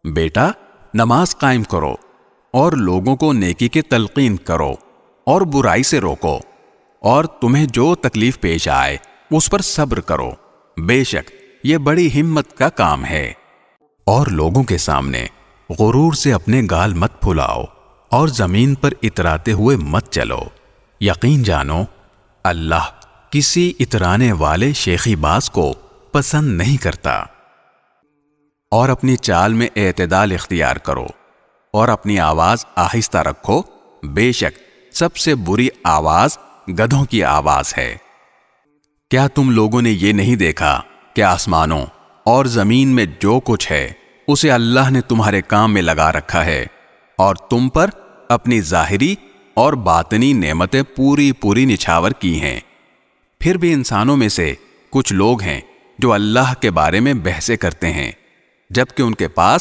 بیٹا نماز قائم کرو اور لوگوں کو نیکی کے تلقین کرو اور برائی سے روکو، اور تمہیں جو تکلیف پیش آئے اس پر صبر کرو، بے شک یہ بڑی ہمت کا کام ہے۔ اور لوگوں کے سامنے غرور سے اپنے گال مت پھلاؤ اور زمین پر اتراتے ہوئے مت چلو، یقین جانو اللہ کسی اترانے والے شیخی باز کو پسند نہیں کرتا۔ اور اپنی چال میں اعتدال اختیار کرو اور اپنی آواز آہستہ رکھو، بے شک سب سے بری آواز گدھوں کی آواز ہے۔ کیا تم لوگوں نے یہ نہیں دیکھا کہ آسمانوں اور زمین میں جو کچھ ہے اسے اللہ نے تمہارے کام میں لگا رکھا ہے، اور تم پر اپنی ظاہری اور باطنی نعمتیں پوری نچھاور کی ہیں۔ پھر بھی انسانوں میں سے کچھ لوگ ہیں جو اللہ کے بارے میں بحثیں کرتے ہیں، جبکہ ان کے پاس